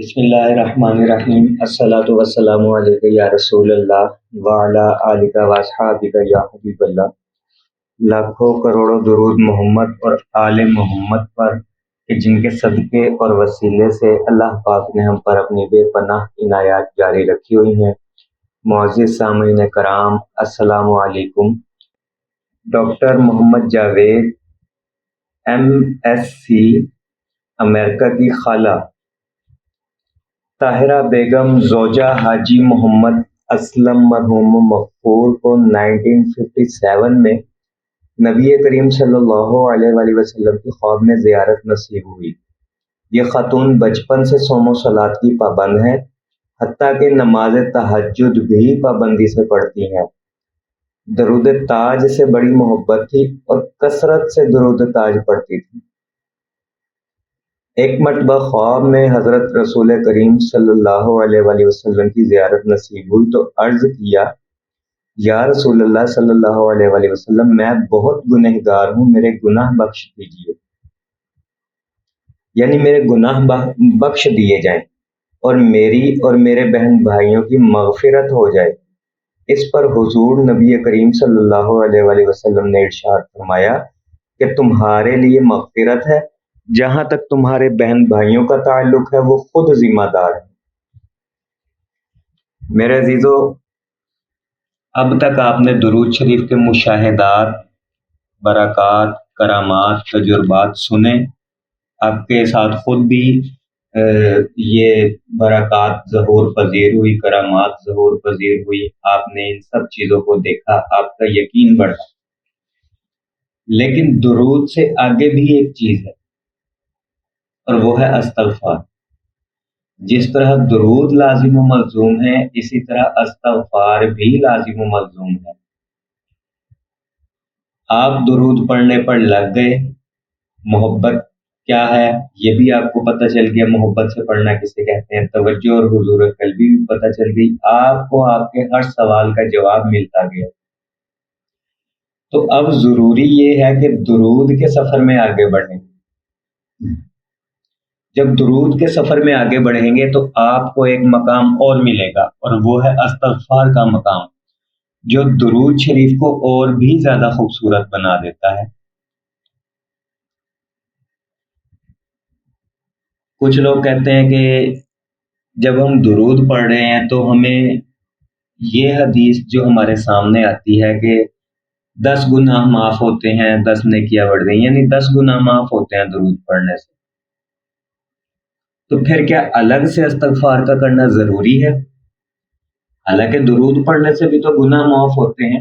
بسم اللہ الرحمن الرحیم الصلاۃ والسلام علیک یا رسول اللہ وعلی آلک واصحابک یا حبیب اللہ۔ لاکھوں کروڑوں درود محمد اور آل محمد پر کہ جن کے صدقے اور وسیلے سے اللہ پاک نے ہم پر اپنی بے پناہ عنایات جاری رکھی ہوئی ہیں۔ معزز سامعین کرام، السلام علیکم۔ ڈاکٹر محمد جاوید MSc امریکہ کی خالہ طاہرہ بیگم زوجہ حاجی محمد اسلم مرحوم مغفور کو 1957 میں نبی کریم صلی اللہ علیہ وآلہ وسلم کی خواب میں زیارت نصیب ہوئی۔ یہ خاتون بچپن سے صوم و صلات کی پابند ہیں، حتیٰ کہ نماز تہجد بھی پابندی سے پڑھتی ہیں۔ درود تاج سے بڑی محبت تھی اور کثرت سے درود تاج پڑھتی تھی۔ ایک مرتبہ خواب میں حضرت رسول کریم صلی اللہ علیہ وآلہ وسلم کی زیارت نصیب ہوئی تو عرض کیا، یا رسول اللہ صلی اللہ علیہ وآلہ وسلم، میں بہت گنہگار ہوں، میرے گناہ بخش دیجیے، یعنی میرے گناہ بخش دیے جائیں اور میری اور میرے بہن بھائیوں کی مغفرت ہو جائے۔ اس پر حضور نبی کریم صلی اللہ علیہ وآلہ وسلم نے ارشاد فرمایا کہ تمہارے لیے مغفرت ہے، جہاں تک تمہارے بہن بھائیوں کا تعلق ہے وہ خود ذمہ دار ہے۔ میرے عزیزو، اب تک آپ نے درود شریف کے مشاہدات، برکات، کرامات، تجربات سنے۔ آپ کے ساتھ خود بھی یہ برکات ظہور پذیر ہوئی، کرامات ظہور پذیر ہوئی، آپ نے ان سب چیزوں کو دیکھا، آپ کا یقین بڑھا۔ لیکن درود سے آگے بھی ایک چیز ہے اور وہ ہے استغفار۔ جس طرح درود لازم و ملزوم ہے، اسی طرح استغفار بھی لازم و ملزوم ہے۔ آپ درود پڑھنے پر لگ گئے، محبت کیا ہے یہ بھی آپ کو پتہ چل گیا، محبت سے پڑھنا کسے کہتے ہیں، توجہ اور حضور قلبی بھی پتہ چل گئی، آپ کو آپ کے ہر سوال کا جواب ملتا گیا۔ تو اب ضروری یہ ہے کہ درود کے سفر میں آگے بڑھیں۔ جب درود کے سفر میں آگے بڑھیں گے تو آپ کو ایک مقام اور ملے گا، اور وہ ہے استغفار کا مقام، جو درود شریف کو اور بھی زیادہ خوبصورت بنا دیتا ہے۔ کچھ لوگ کہتے ہیں کہ جب ہم درود پڑھ رہے ہیں تو ہمیں یہ حدیث جو ہمارے سامنے آتی ہے کہ 10 گناہ معاف ہوتے ہیں، 10 نیکیاں بڑھ گئی، یعنی 10 گناہ معاف ہوتے ہیں درود پڑھنے سے، تو پھر کیا الگ سے استغفار کا کرنا ضروری ہے؟ حالانکہ درود پڑھنے سے بھی تو گناہ معاف ہوتے ہیں۔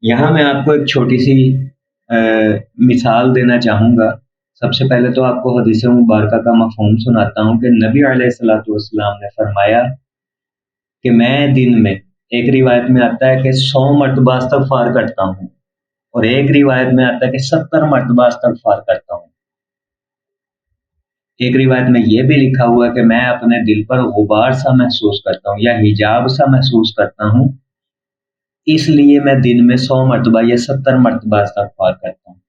یہاں میں آپ کو ایک چھوٹی سی مثال دینا چاہوں گا۔ سب سے پہلے تو آپ کو حدیث مبارکہ کا مفہوم سناتا ہوں کہ نبی علیہ الصلوۃ والسلام نے فرمایا کہ میں دن میں، ایک روایت میں آتا ہے کہ 100 مرتبہ استغفار کرتا ہوں، اور ایک روایت میں آتا ہے کہ 70 مرتبہ استغفار کرتا ہوں۔ ایک روایت میں یہ بھی لکھا ہوا ہے کہ میں اپنے دل پر غبار سا محسوس کرتا ہوں یا حجاب سا محسوس کرتا ہوں، اس لیے میں دن میں 100 مرتبہ یا 70 مرتبہ استغفار کرتا ہوں۔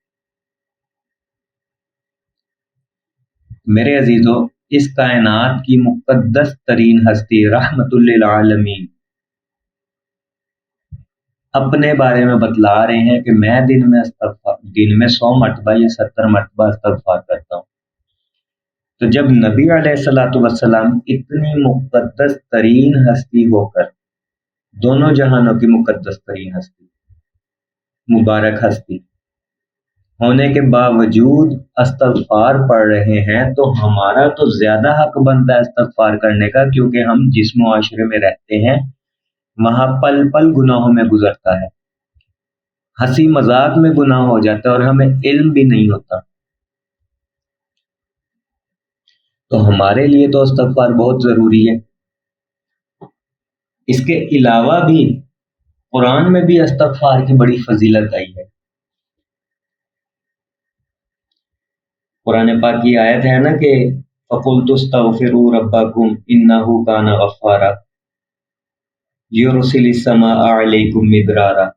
میرے عزیزو، اس کائنات کی مقدس ترین ہستی رحمت للعالمین اپنے بارے میں بتلا رہے ہیں کہ میں دن میں 100 مرتبہ یا 70 مرتبہ استغفار کرتا ہوں۔ تو جب نبی علیہ الصلوۃ والسلام اتنی مقدس ترین ہستی ہو کر، دونوں جہانوں کی مقدس ترین ہستی، مبارک ہستی ہونے کے باوجود استغفار پڑھ رہے ہیں، تو ہمارا تو زیادہ حق بنتا ہے استغفار کرنے کا، کیونکہ ہم جس معاشرے میں رہتے ہیں وہاں پل پل گناہوں میں گزرتا ہے، ہنسی مذاق میں گناہ ہو جاتا ہے اور ہمیں علم بھی نہیں ہوتا۔ تو ہمارے لیے تو استغفار بہت ضروری ہے۔ اس کے علاوہ بھی قرآن میں بھی استغفار کی بڑی فضیلت آئی ہے۔ قرآن پاک کی آیت ہے نا کہ فَقُلْتُ اسْتَغْفِرُوا رَبَّكُمْ إِنَّهُ كَانَ غَفَّارًا يُرْسِلِ السَّمَاءَ عَلَيْكُمْ مِدْرَارًا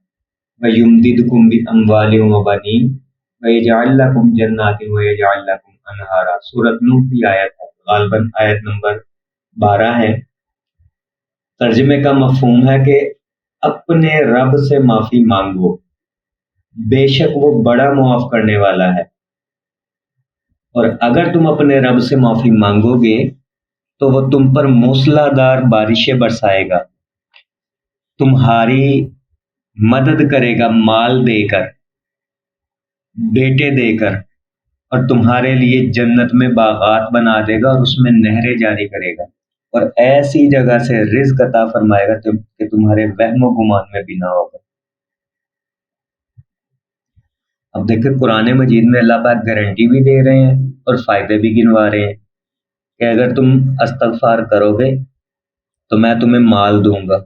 وَيُمْدِدْكُمْ بِأَمْوَالٍ وَبَنِينَ وَيَجْعَلْ لَكُمْ جَنَّاتٍ وَيَجْعَلْ لَكُمْ انہارا، سورۃ نوح کی آیت ہے، غالباً آیت نمبر 12 ہے۔ ترجمے کا مفہوم ہے کہ اپنے رب سے معافی مانگو، بے شک وہ بڑا معاف کرنے والا ہے۔ اور اگر تم اپنے رب سے معافی مانگو گے تو وہ تم پر موسلا دار بارشیں برسائے گا، تمہاری مدد کرے گا مال دے کر، بیٹے دے کر، اور تمہارے لیے جنت میں باغات بنا دے گا اور اس میں نہریں جاری کرے گا، اور ایسی جگہ سے رزق عطا فرمائے گا کہ تمہارے وہم و گمان میں بھی نہ ہوگا۔ اب دیکھیں قرآن مجید میں اللہ پاک گارنٹی بھی دے رہے ہیں اور فائدے بھی گنوا رہے ہیں کہ اگر تم استغفار کرو گے تو میں تمہیں مال دوں گا۔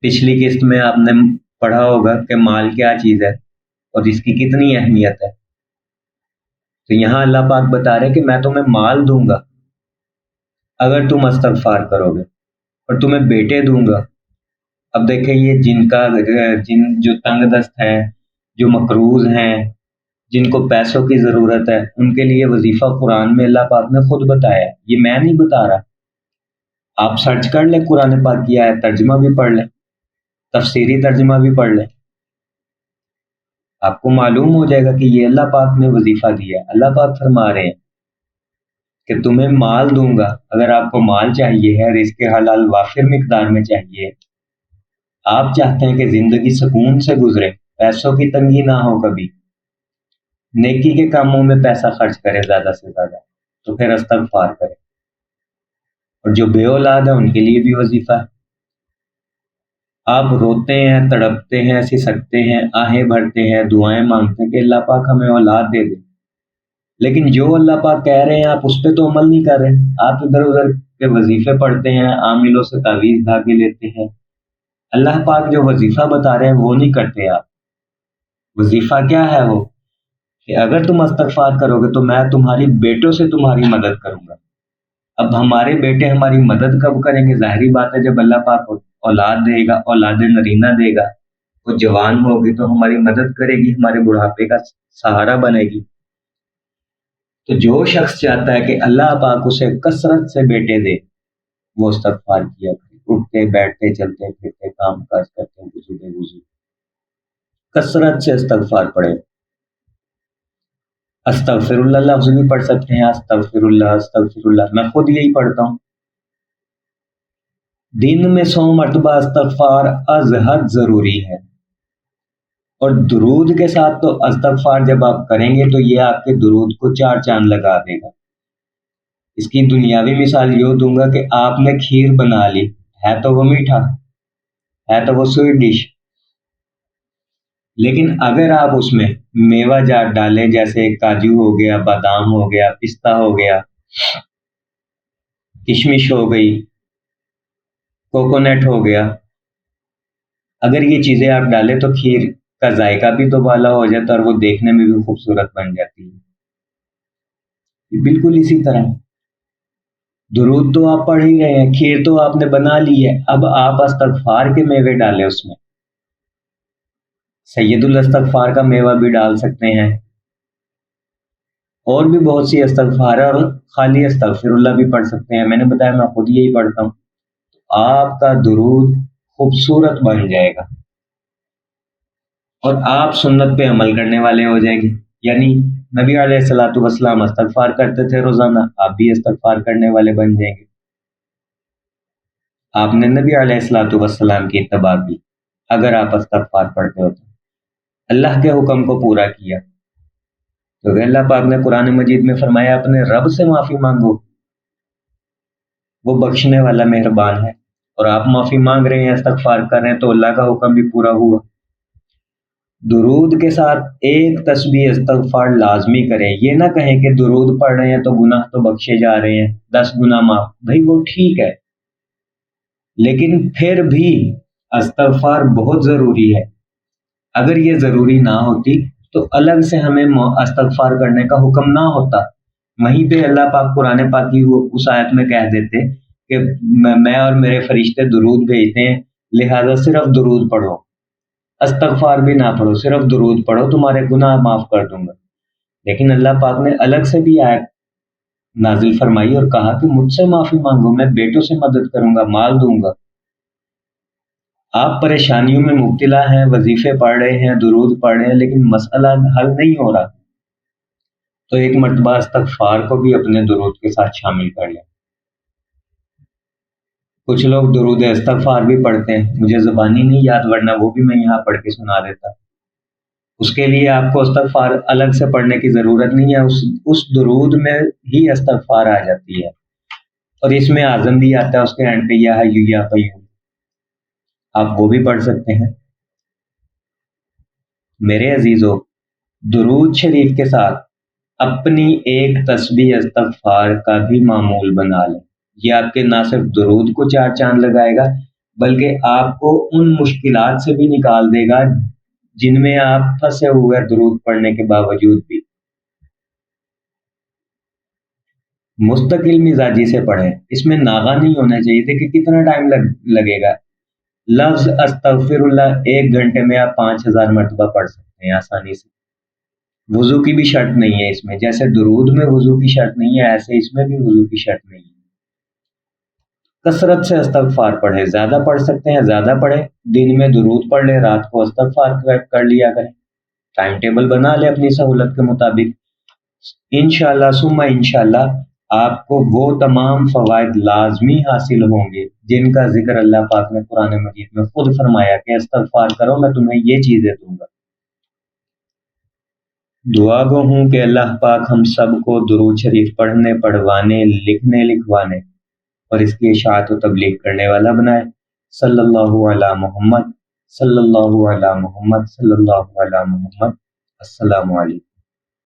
پچھلی قسط میں آپ نے پڑھا ہوگا کہ مال کیا چیز ہے اور اس کی کتنی اہمیت ہے۔ تو یہاں اللہ پاک بتا رہے کہ میں تمہیں مال دوں گا اگر تم استغفار کرو گے، اور تمہیں بیٹے دوں گا۔ اب دیکھیں یہ جن جو تنگ دست ہیں، جو مقروض ہیں، جن کو پیسوں کی ضرورت ہے، ان کے لیے وظیفہ قرآن میں اللہ پاک نے خود بتایا ہے، یہ میں نہیں بتا رہا۔ آپ سرچ کر لیں قرآن پاک کی آیت، ترجمہ بھی پڑھ لیں، تفسیری ترجمہ بھی پڑھ لیں، آپ کو معلوم ہو جائے گا کہ یہ اللہ پاک نے وظیفہ دیا ہے۔ اللہ پاک فرما رہے ہیں کہ تمہیں مال دوں گا، اگر آپ کو مال چاہیے ہے، رزق حلال وافر مقدار میں چاہیے، آپ چاہتے ہیں کہ زندگی سکون سے گزرے، پیسوں کی تنگی نہ ہو کبھی، نیکی کے کاموں میں پیسہ خرچ کرے زیادہ سے زیادہ، تو پھر استغفار کرے۔ اور جو بے اولاد ہے ان کے لیے بھی وظیفہ ہے۔ آپ روتے ہیں، تڑپتے ہیں، سسکتے ہیں، آہیں بھرتے ہیں، دعائیں مانگتے ہیں کہ اللہ پاک ہمیں اولاد دے دے، لیکن جو اللہ پاک کہہ رہے ہیں آپ اس پہ تو عمل نہیں کر رہے، آپ ادھر ادھر کے وظیفے پڑھتے ہیں، عاملوں سے تعویذ دھاگے لیتے ہیں، اللہ پاک جو وظیفہ بتا رہے ہیں وہ نہیں کرتے آپ۔ وظیفہ کیا ہے وہ؟ کہ اگر تم استغفار کرو گے تو میں تمہاری بیٹوں سے تمہاری مدد کروں گا۔ اب ہمارے بیٹے ہماری مدد کب کریں گے؟ ظاہری بات ہے جب اللہ پاک اولاد دے گا، اولاد نرینہ دے گا، وہ جوان ہوگی تو ہماری مدد کرے گی، ہمارے بڑھاپے کا سہارا بنے گی۔ تو جو شخص چاہتا ہے کہ اللہ پاک اسے کثرت سے بیٹے دے، وہ استغفار کیا کرے، اٹھتے بیٹھتے چلتے پھرتے کام کاج کرتے وضو بے وضو کثرت سے استغفار پڑھے۔ استغفر اللہ لفظ بھی پڑھ سکتے ہیں، استغفر اللہ، استغفر اللہ، میں خود یہی پڑھتا ہوں۔ دن میں 100 مرتبہ استغفار از حد ضروری ہے، اور درود کے ساتھ تو استغفار جب آپ کریں گے تو یہ آپ کے درود کو 4 چاند لگا دے گا۔ اس کی دنیاوی مثال یہ دوں گا کہ آپ نے کھیر بنا لی، ہے تو وہ میٹھا، ہے تو وہ سویٹ ڈش، لیکن اگر آپ اس میں میوہ جات ڈالیں، جیسے کاجو ہو گیا، بادام ہو گیا، پستہ ہو گیا، کشمش ہو گئی، کوکونٹ ہو گیا، اگر یہ چیزیں آپ ڈالیں تو کھیر کا ذائقہ بھی دوبالا ہو جاتا ہے اور وہ دیکھنے میں بھی خوبصورت بن جاتی ہے۔ بالکل اسی طرح درود تو آپ پڑھ ہی رہے ہیں، کھیر تو آپ نے بنا لی ہے، اب آپ استغفار کے میوے ڈالیں اس میں، سید الاستغفار کا میوہ بھی ڈال سکتے ہیں، اور بھی بہت سی استغفار ہے، اور خالی استغفر اللہ بھی پڑھ سکتے ہیں۔ میں نے بتایا میں خود یہی پڑھتا ہوں، آپ کا درود خوبصورت بن جائے گا اور آپ سنت پہ عمل کرنے والے ہو جائیں گے۔ یعنی نبی علیہ الصلوۃ والسلام استغفار کرتے تھے روزانہ، آپ بھی استغفار کرنے والے بن جائیں گے۔ آپ نے نبی علیہ الصلوۃ والسلام کی اتباع کی، اگر آپ استغفار پڑھتے ہو تو اللہ کے حکم کو پورا کیا، تو اللہ پاک نے قرآن مجید میں فرمایا اپنے رب سے معافی مانگو، وہ بخشنے والا مہربان ہے، اور آپ معافی مانگ رہے ہیں، استغفار کر رہے ہیں، تو اللہ کا حکم بھی پورا ہوا۔ درود کے ساتھ ایک تسبیح استغفار لازمی کریں، یہ نہ کہیں کہ درود پڑھ رہے ہیں تو گناہ تو بخشے جا رہے ہیں، 10 گناہ معاف، بھائی وہ ٹھیک ہے، لیکن پھر بھی استغفار بہت ضروری ہے۔ اگر یہ ضروری نہ ہوتی تو الگ سے ہمیں استغفار کرنے کا حکم نہ ہوتا، وہیں پہ اللہ پاک قرآن پاک کی اس آیت میں کہہ دیتے کہ میں اور میرے فرشتے درود بھیجتے ہیں، لہذا صرف درود پڑھو، استغفار بھی نہ پڑھو، صرف درود پڑھو، تمہارے گناہ معاف کر دوں گا۔ لیکن اللہ پاک نے الگ سے بھی آیت نازل فرمائی اور کہا کہ مجھ سے معافی مانگو، میں بیٹوں سے مدد کروں گا، مال دوں گا۔ آپ پریشانیوں میں مبتلا ہیں، وظیفے پڑھ رہے ہیں، درود پڑھ رہے ہیں، لیکن مسئلہ حل نہیں ہو رہا، تو ایک مرتبہ استغفار کو بھی اپنے درود کے ساتھ شامل کر لیں۔ کچھ لوگ درود استغفار بھی پڑھتے ہیں، مجھے زبانی نہیں یاد، ورنہ وہ بھی میں یہاں پڑھ کے سنا دیتا۔ اس کے لیے آپ کو استغفار الگ سے پڑھنے کی ضرورت نہیں ہے، اس درود میں ہی استغفار آ جاتی ہے، اور اس میں اعظم بھی آتا ہے اس کے اینڈ پہ، یا حی یا قیوم، آپ وہ بھی پڑھ سکتے ہیں۔ میرے عزیزو، درود شریف کے ساتھ اپنی ایک تسبیح استغفار کا بھی معمول بنا لیں۔ یہ آپ کے نہ صرف درود کو چار چاند لگائے گا، بلکہ آپ کو ان مشکلات سے بھی نکال دے گا جن میں آپ پھنسے ہوئے درود پڑھنے کے باوجود بھی۔ مستقل مزاجی سے پڑھیں، اس میں ناغہ نہیں ہونا چاہیے تھے کہ کتنا ٹائم لگے گا۔ لفظ استغفر اللہ 1 گھنٹے میں آپ 5000 مرتبہ پڑھ سکتے ہیں آسانی سے۔ وضو کی بھی شرط نہیں ہے اس میں، جیسے درود میں وضو کی شرط نہیں ہے، ایسے اس میں بھی وضو کی شرط نہیں ہے۔ کثرت سے استغفار پڑھیں، زیادہ پڑھ سکتے ہیں زیادہ پڑھیں، دن میں درود پڑھ لیں، رات کو استغفار کر لیا کریں، ٹائم ٹیبل بنا لیں اپنی سہولت کے مطابق۔ انشاءاللہ ثم انشاءاللہ آپ کو وہ تمام فوائد لازمی حاصل ہوں گے جن کا ذکر اللہ پاک نے قرآن مجید میں خود فرمایا کہ استغفار کرو میں تمہیں یہ چیزیں دوں گا۔ دعا گو ہوں کہ اللہ پاک ہم سب کو درود شریف پڑھنے، پڑھوانے، لکھنے، لکھوانے اور اس کی اشاعت و تبلیغ کرنے والا بنائے۔ صلی اللہ علی محمد، صلی اللہ علی محمد، صلی اللہ علی محمد۔ السلام علیکم۔